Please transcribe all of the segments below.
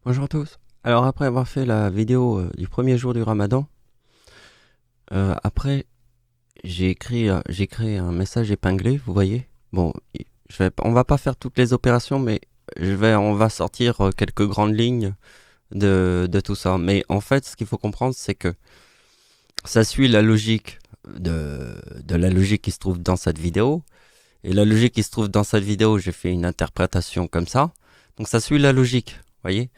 Bonjour à tous. Alors après avoir fait la vidéo du premier jour du Ramadan, après j'ai créé un message épinglé, vous voyez. Bon, on va pas faire toutes les opérations, mais on va sortir quelques grandes lignes de tout ça. Mais en fait, ce qu'il faut comprendre, c'est que ça suit la logique de la logique qui se trouve dans cette vidéo. Et la logique qui se trouve dans cette vidéo, j'ai fait une interprétation comme ça. Donc ça suit la logique, vous voyez.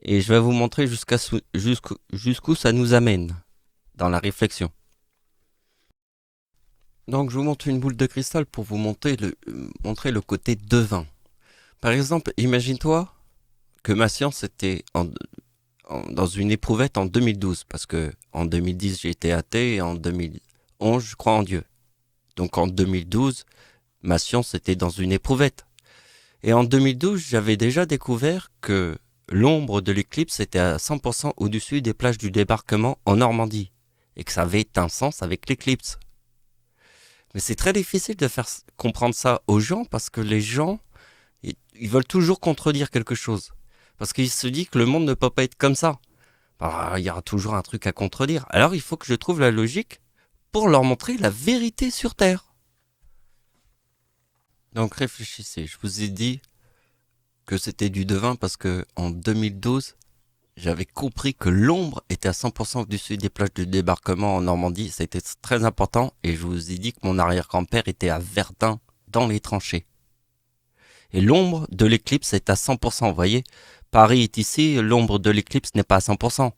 Et je vais vous montrer jusqu'où ça nous amène dans la réflexion. Donc je vous montre une boule de cristal pour vous montrer le côté devin. Par exemple, imagine-toi que ma science était dans une éprouvette en 2012, parce que en 2010 j'ai été athée et en 2011 je crois en Dieu. Donc en 2012, ma science était dans une éprouvette. Et en 2012, j'avais déjà découvert que l'ombre de l'éclipse était à 100% au-dessus des plages du débarquement en Normandie, et que ça avait un sens avec l'éclipse. Mais c'est très difficile de faire comprendre ça aux gens, parce que les gens, ils veulent toujours contredire quelque chose. Parce qu'ils se disent que le monde ne peut pas être comme ça. Alors, il y aura toujours un truc à contredire. Alors il faut que je trouve la logique pour leur montrer la vérité sur Terre. Donc réfléchissez, je vous ai dit que c'était du devin parce que en 2012, j'avais compris que l'ombre était à 100% au-dessus des plages de débarquement en Normandie. C'était très important et je vous ai dit que mon arrière-grand-père était à Verdun, dans les tranchées. Et l'ombre de l'éclipse est à 100%, vous voyez. Paris est ici, l'ombre de l'éclipse n'est pas à 100%.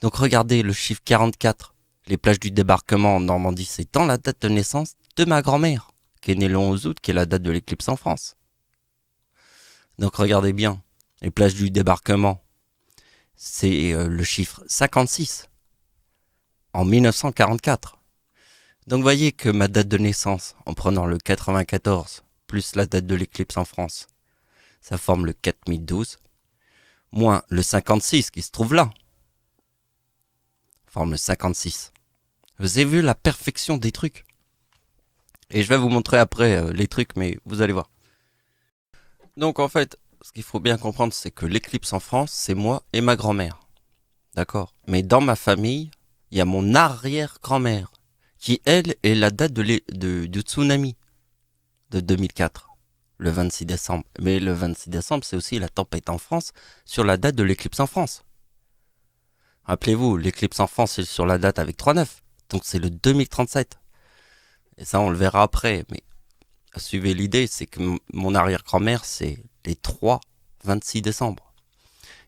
Donc regardez le chiffre 44. Les plages du débarquement en Normandie, c'est dans la date de naissance de ma grand-mère, qui est née le 11 août, qui est la date de l'éclipse en France. Donc regardez bien, les plages du débarquement, c'est le chiffre 56 en 1944. Donc voyez que ma date de naissance, en prenant le 94 plus la date de l'éclipse en France, ça forme le 4012, moins le 56 qui se trouve là, forme le 56. Vous avez vu la perfection des trucs. Et je vais vous montrer après les trucs, mais vous allez voir. Donc en fait, ce qu'il faut bien comprendre, c'est que l'éclipse en France, c'est moi et ma grand-mère. D'accord. Mais dans ma famille, il y a mon arrière-grand-mère, qui elle est la date du tsunami de 2004, le 26 décembre. Mais le 26 décembre, c'est aussi la tempête en France sur la date de l'éclipse en France. Rappelez-vous, l'éclipse en France, c'est sur la date avec 3,9. Donc c'est le 2037. Et ça, on le verra après. Mais suivez l'idée, c'est que mon arrière-grand-mère, c'est les 3, 26 décembre.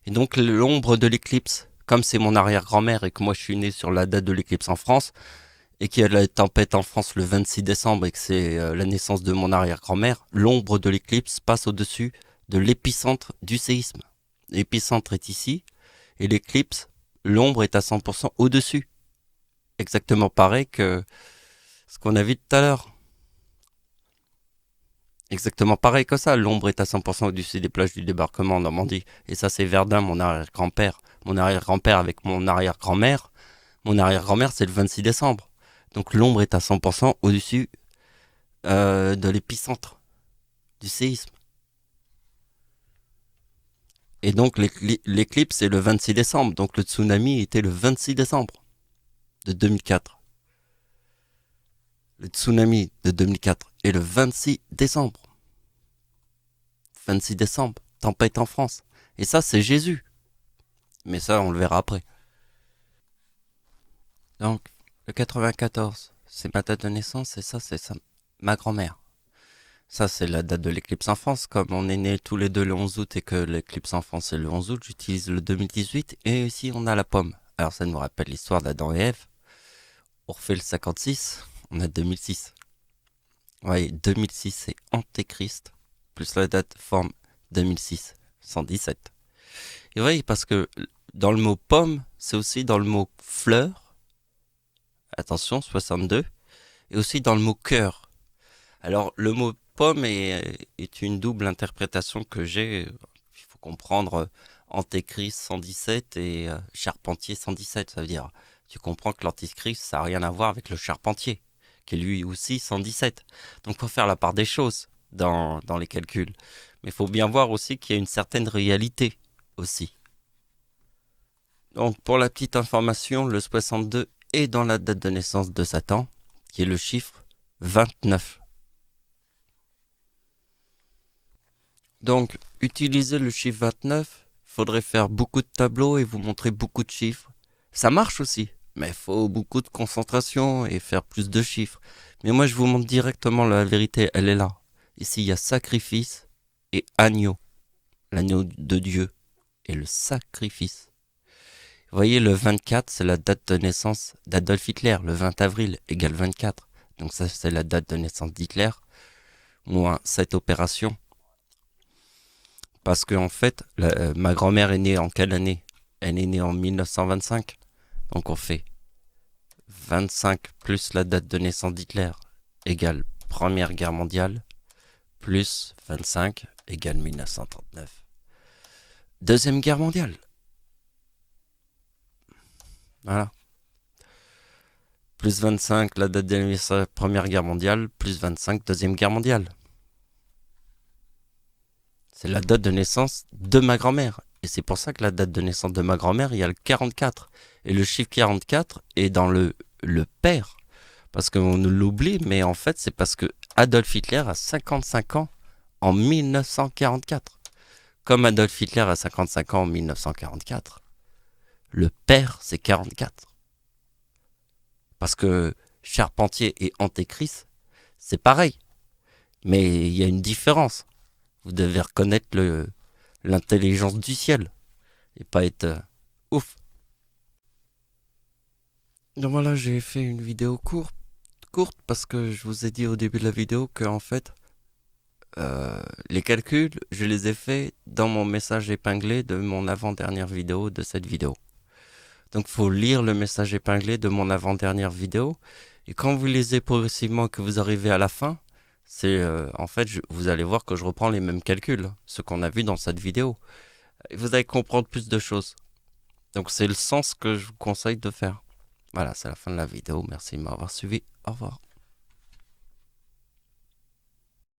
Et donc l'ombre de l'éclipse, comme c'est mon arrière-grand-mère et que moi je suis né sur la date de l'éclipse en France, et qu'il y a la tempête en France le 26 décembre et que c'est la naissance de mon arrière-grand-mère, l'ombre de l'éclipse passe au-dessus de l'épicentre du séisme. L'épicentre est ici, et l'éclipse, l'ombre est à 100% au-dessus. Exactement pareil que ce qu'on a vu tout à l'heure. Exactement pareil que ça, l'ombre est à 100% au-dessus des plages du débarquement en Normandie. Et ça, c'est Verdun, mon arrière-grand-père. Mon arrière-grand-père avec mon arrière-grand-mère. Mon arrière-grand-mère, c'est le 26 décembre. Donc l'ombre est à 100% au-dessus de l'épicentre du séisme. Et donc l'éclipse est le 26 décembre. Donc le tsunami était le 26 décembre de 2004. Le tsunami de 2004 est le 26 décembre. 26 décembre, tempête en France. Et ça, c'est Jésus. Mais ça, on le verra après. Donc, le 94, c'est ma date de naissance et ça, ma grand-mère. Ça, c'est la date de l'éclipse en France. Comme on est nés tous les deux le 11 août et que l'éclipse en France est le 11 août, j'utilise le 2018. Et ici, on a la pomme. Alors, ça nous rappelle l'histoire d'Adam et Ève. On refait le 56, on a 2006. Ouais, 2006, c'est Antéchrist. Plus la date forme 2006, 117. Et oui, parce que dans le mot pomme, c'est aussi dans le mot fleur. Attention, 62. Et aussi dans le mot cœur. Alors, le mot pomme est une double interprétation que j'ai. Il faut comprendre Antéchrist 117 et Charpentier 117. Ça veut dire, tu comprends que l'Antéchrist, ça n'a rien à voir avec le Charpentier, qui est lui aussi 117. Donc, il faut faire la part des choses dans les calculs. Mais il faut bien voir aussi qu'il y a une certaine réalité aussi. Donc pour la petite information, le 62 est dans la date de naissance de Satan, qui est le chiffre 29. Donc utiliser le chiffre 29, faudrait faire beaucoup de tableaux et vous montrer beaucoup de chiffres. Ça marche aussi, mais il faut beaucoup de concentration et faire plus de chiffres. Mais moi je vous montre directement la vérité, elle est là. Ici il y a sacrifice et agneau, l'agneau de Dieu et le sacrifice. Vous voyez, le 24, c'est la date de naissance d'Adolf Hitler. Le 20 avril égale 24. Donc ça, c'est la date de naissance d'Hitler. Moins cette opération. Parce que en fait, ma grand-mère est née en quelle année? Elle est née en 1925. Donc on fait 25 plus la date de naissance d'Hitler égale Première Guerre mondiale. Plus 25 égale 1939. Deuxième Guerre mondiale. Voilà. Plus 25, la date de Première Guerre mondiale, plus 25, Deuxième Guerre mondiale. C'est la date de naissance de ma grand-mère. Et c'est pour ça que la date de naissance de ma grand-mère, il y a le 44. Et le chiffre 44 est dans le père. Parce qu'on nous l'oublie, mais en fait, c'est parce que Adolf Hitler a 55 ans en 1944. Comme Adolf Hitler a 55 ans en 1944, le père, c'est 44. Parce que Charpentier et Antéchrist, c'est pareil. Mais il y a une différence. Vous devez reconnaître l'intelligence du ciel. Et pas être ouf. Donc voilà, j'ai fait une vidéo courte parce que je vous ai dit au début de la vidéo que en fait, les calculs, je les ai faits dans mon message épinglé de mon avant-dernière vidéo de cette vidéo. Donc il faut lire le message épinglé de mon avant-dernière vidéo. Et quand vous lisez progressivement et que vous arrivez à la fin, c'est en fait, vous allez voir que je reprends les mêmes calculs, ce qu'on a vu dans cette vidéo. Et vous allez comprendre plus de choses. Donc c'est le sens que je vous conseille de faire. Voilà, c'est la fin de la vidéo. Merci de m'avoir suivi. Au revoir.